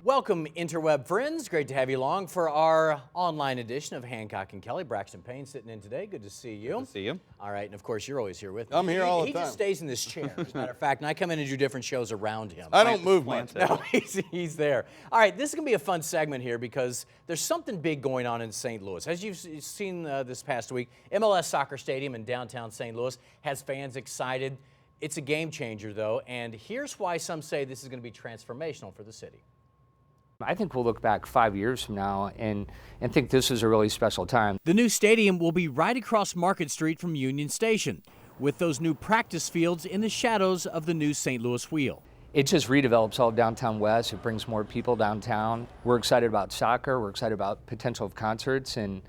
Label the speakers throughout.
Speaker 1: Welcome, interweb friends. Great to have you along for our online edition of Hancock and Kelly. Braxton Payne sitting in today. Good to see you.
Speaker 2: Good to see you.
Speaker 1: All right, and of course, you're always here with me.
Speaker 3: I'm here all the
Speaker 1: He
Speaker 3: time.
Speaker 1: just stays in this chair, as a matter of fact, and I come in and do different shows around him.
Speaker 3: I don't move much.
Speaker 1: No, he's there. All right, this is going to be a fun segment here because there's something big going on in St. Louis. As you've seen this past week, MLS Soccer Stadium in downtown St. Louis has fans excited. It's a game changer, though, and here's why some say this is going to be transformational for the city.
Speaker 4: I think we'll look back 5 years from now and think this is a really special time.
Speaker 5: The new stadium will be right across Market Street from Union Station, with those new practice fields in the shadows of the new St. Louis Wheel.
Speaker 4: It just redevelops all of downtown West. It brings more people downtown. We're excited about soccer. We're excited about potential of concerts, and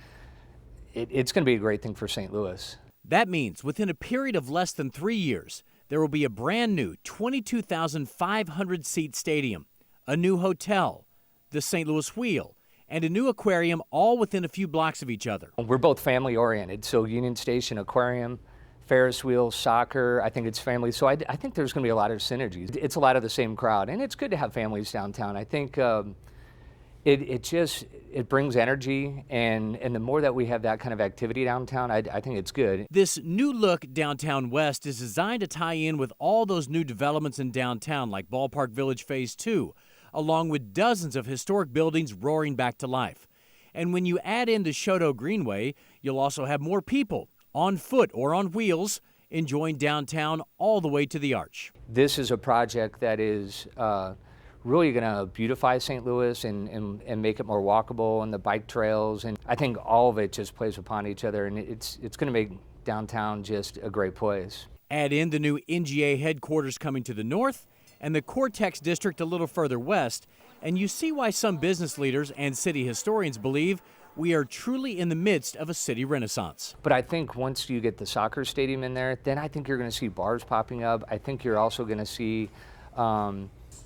Speaker 4: it's going to be a great thing for St. Louis.
Speaker 5: That means within a period of less than 3 years, there will be a brand new 22,500-seat stadium, a new hotel, the St. Louis Wheel, and a new aquarium, all within a few blocks of each other.
Speaker 4: We're both family-oriented, so Union Station, aquarium, Ferris wheel, soccer, I think it's family. So I think there's going to be a lot of synergies. It's a lot of the same crowd, and it's good to have families downtown. I think it brings energy, and the more that we have that kind of activity downtown, I think it's good.
Speaker 5: This new look downtown West is designed to tie in with all those new developments in downtown, like Ballpark Village Phase 2, along with dozens of historic buildings roaring back to life. And when you add in the Shoto Greenway, you'll also have more people, on foot or on wheels, enjoying downtown all the way to the Arch.
Speaker 4: This is a project that is really going to beautify St. Louis and make it more walkable, and the bike trails, and I think all of it just plays upon each other, and it's going to make downtown just a great place.
Speaker 5: Add in the new NGA headquarters coming to the north, and the Cortex District a little further west, and you see why some business leaders and city historians believe we are truly in the midst of a city renaissance.
Speaker 4: But I think once you get the soccer stadium in there, then I think you're going to see bars popping up. I think you're also going to see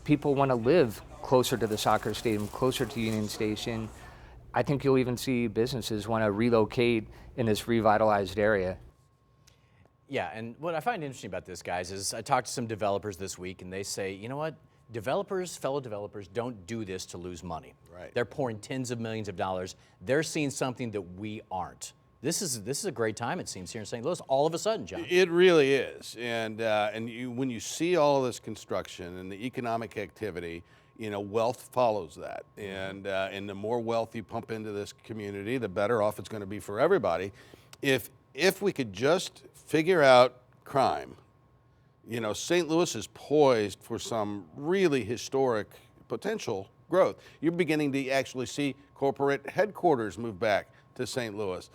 Speaker 4: people want to live closer to the soccer stadium, closer to Union Station. I think you'll even see businesses want to relocate in this revitalized area.
Speaker 1: Yeah, and what I find interesting about this, guys, is I talked to some developers this week, and they say, you know what? Fellow developers don't do this to lose money.
Speaker 3: Right.
Speaker 1: They're pouring tens of millions of dollars. They're seeing something that we aren't. This is a great time, it seems, here in St. Louis, all of a sudden, John.
Speaker 3: It really is, and when you see all of this construction and the economic activity, wealth follows that, and the more wealth you pump into this community, the better off it's going to be for everybody. If we could just figure out crime, St. Louis is poised for some really historic potential growth. You're beginning to actually see corporate headquarters move back to St. Louis,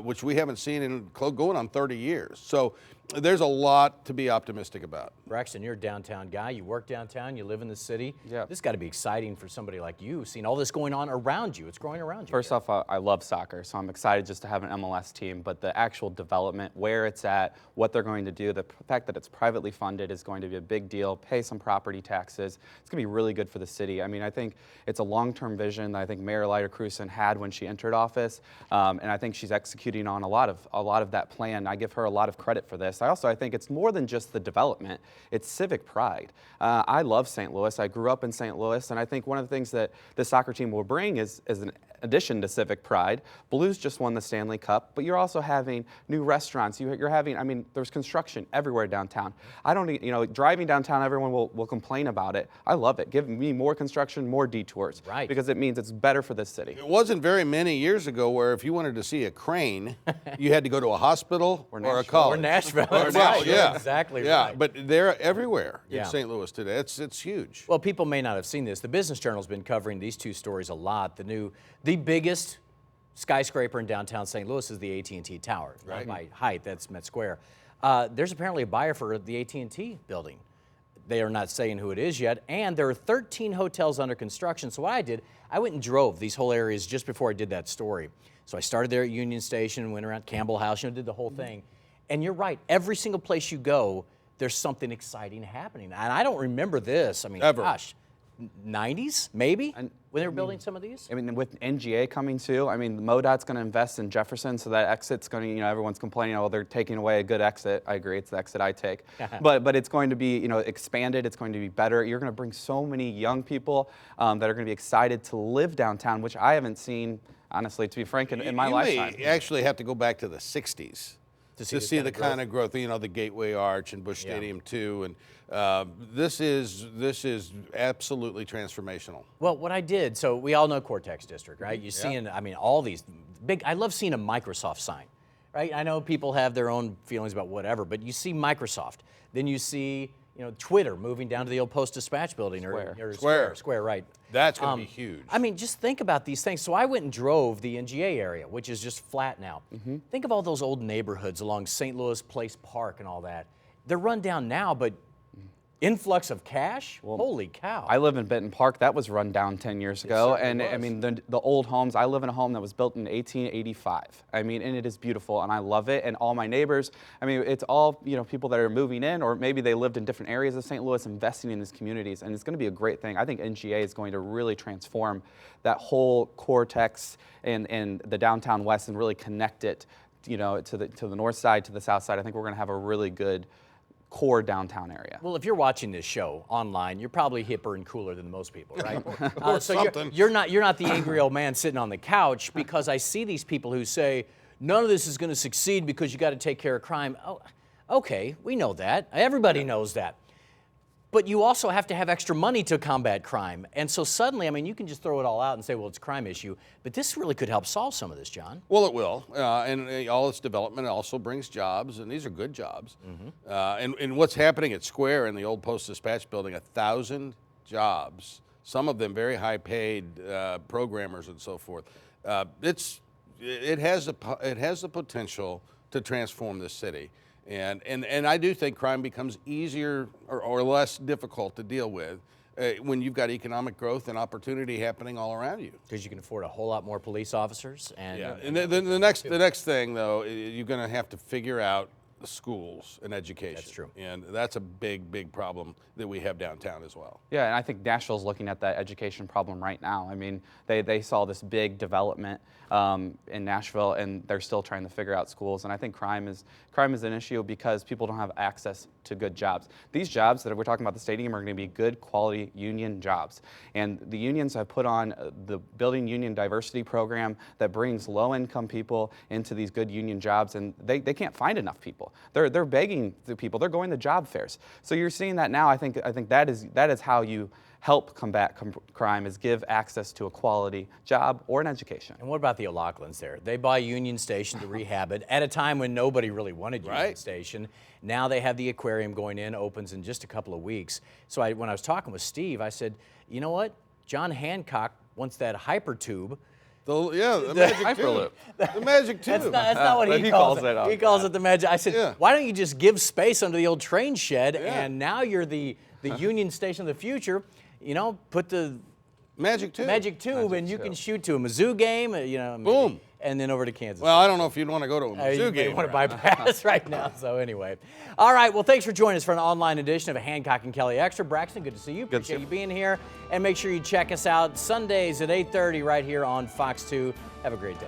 Speaker 3: which we haven't seen in going on 30 years. So there's a lot to be optimistic about.
Speaker 1: Braxton, you're a downtown guy. You work downtown. You live in the city.
Speaker 2: Yeah.
Speaker 1: This has got to be exciting for somebody like you, seeing all this going on around you. It's growing around you.
Speaker 2: First off, I love soccer, so I'm excited just to have an MLS team, but the actual development, where it's at, what they're going to do, the fact that it's privately funded is going to be a big deal. Pay some property taxes. It's going to be really good for the city. I mean, I think it's a long-term vision that I think Mayor Lyda Crewson had when she entered office, and I think she's executing on a lot of that plan. I give her a lot of credit for this. I think it's more than just the development. It's civic pride. I love St. Louis. I grew up in St. Louis, and I think one of the things that the soccer team will bring is an addition to civic pride. Blues just won the Stanley Cup, but you're also having new restaurants. You're having, I mean, there's construction everywhere downtown. Driving downtown, everyone will complain about it. I love it. Give me more construction, more detours.
Speaker 1: Right.
Speaker 2: Because it means it's better for this city.
Speaker 3: It wasn't very many years ago where if you wanted to see a crane, you had to go to a hospital or a college.
Speaker 1: Or Nashville.
Speaker 3: Or
Speaker 1: Right.
Speaker 3: yeah.
Speaker 1: Exactly
Speaker 3: yeah.
Speaker 1: right.
Speaker 3: But they're everywhere
Speaker 1: Yeah.
Speaker 3: in St. Louis today. It's huge.
Speaker 1: Well, people may not have seen this. The Business Journal's been covering these two stories a lot. The biggest skyscraper in downtown St. Louis is the AT&T Tower.
Speaker 3: Right.
Speaker 1: By height, that's Met Square. There's apparently a buyer for the AT&T building. They are not saying who it is yet, and there are 13 hotels under construction. So what I did, I went and drove these whole areas just before I did that story. So I started there at Union Station, went around Campbell House, did the whole thing. And you're right, every single place you go, there's something exciting happening. And I don't remember this. I mean,
Speaker 3: Ever.
Speaker 1: gosh, 90s, maybe,
Speaker 2: And-
Speaker 1: when they were building some of these?
Speaker 2: I mean, with NGA coming too, I mean, MoDOT's going to invest in Jefferson, so that exit's going to, you know, everyone's complaining, oh, they're taking away a good exit. I agree, it's the exit I take. but it's going to be, you know, expanded, it's going to be better. You're going to bring so many young people that are going to be excited to live downtown, which I haven't seen, honestly, to be frank, in my lifetime.
Speaker 3: You actually have to go back to the 60s to see the kind of growth, you know, the Gateway Arch and Busch Stadium too, and this is absolutely transformational.
Speaker 1: Well, what I did, so we all know Cortex District, right? You see, I mean, all these big, I love seeing a Microsoft sign, right? I know people have their own feelings about whatever, but you see Microsoft, then you see, you know, Twitter moving down to the old Post-Dispatch building, or Square, right?
Speaker 3: That's going to be huge.
Speaker 1: I mean, just think about these things. So I went and drove the NGA area, which is just flat now. Think of all those old neighborhoods along St. Louis Place Park and all that. They're run down now, but influx of cash? Holy cow.
Speaker 2: I live in Benton Park. That was run down 10 years ago. And I mean, the old homes, I live in a home that was built in 1885. I mean, and it is beautiful and I love it. And all my neighbors, I mean, it's all, you know, people that are moving in, or maybe they lived in different areas of St. Louis, investing in these communities. And it's going to be a great thing. I think NGA is going to really transform that whole cortex and the downtown west and really connect it, you know, to the north side, to the south side. I think we're going to have a really good core downtown area.
Speaker 1: Well, if you're watching this show online, you're probably hipper and cooler than most people, right?
Speaker 3: Or
Speaker 1: so
Speaker 3: something.
Speaker 1: you're not the angry old man sitting on the couch, because I see these people who say none of this is going to succeed because you got to take care of crime. Oh, okay, we know that. Everybody knows that. But you also have to have extra money to combat crime. And so suddenly, I mean, you can just throw it all out and say, well, it's a crime issue. But this really could help solve some of this, John.
Speaker 3: Well, it will, and all its development also brings jobs, and these are good jobs. And what's happening at Square in the old Post-Dispatch building, 1,000 jobs, some of them very high-paid programmers and so forth. It has the potential to transform this city. And I do think crime becomes easier or less difficult to deal with when you've got economic growth and opportunity happening all around you.
Speaker 1: Because you can afford a whole lot more police officers. And,
Speaker 3: And the next thing, though, you're going to have to figure out the schools and education.
Speaker 1: That's true.
Speaker 3: And that's a big problem that we have downtown as well.
Speaker 2: Yeah, and I think Nashville's looking at that education problem right now. I mean, they saw this big development in Nashville, and they're still trying to figure out schools. And I think crime is an issue because people don't have access to good jobs. These jobs that we're talking about at the stadium are going to be good quality union jobs. And the unions have put on the Building Union Diversity Program that brings low-income people into these good union jobs, and they can't find enough people. They're begging the people. They're going to job fairs. So you're seeing that now. I think that is how you help combat crime, is give access to a quality job or an education.
Speaker 1: And what about the O'Loughlin's there? They buy Union Station to rehab it at a time when nobody really wanted Union Station. Now they have the aquarium going in, opens in just a couple of weeks. So when I was talking with Steve, I said, you know what? John Hancock wants that hyper tube.
Speaker 3: The magic tube. The magic tube.
Speaker 1: That's not what he calls it. He calls it the magic. I said,
Speaker 3: Yeah.
Speaker 1: why don't you just give space under the old train shed, and now you're the Union Station of the future. You know, put the
Speaker 3: Magic tube.
Speaker 1: and you can shoot to a Mizzou game, you know, maybe,
Speaker 3: Boom.
Speaker 1: and then over to Kansas.
Speaker 3: Well, I don't know if you'd want to go to a Mizzou
Speaker 1: You may
Speaker 3: game.
Speaker 1: want to bypass right now. So anyway, all right. Well, thanks for joining us for an online edition of a Hancock and Kelly Extra. Braxton, good to see you. Appreciate you being here, and make sure you check us out Sundays at 8:30 right here on Fox 2. Have a great day.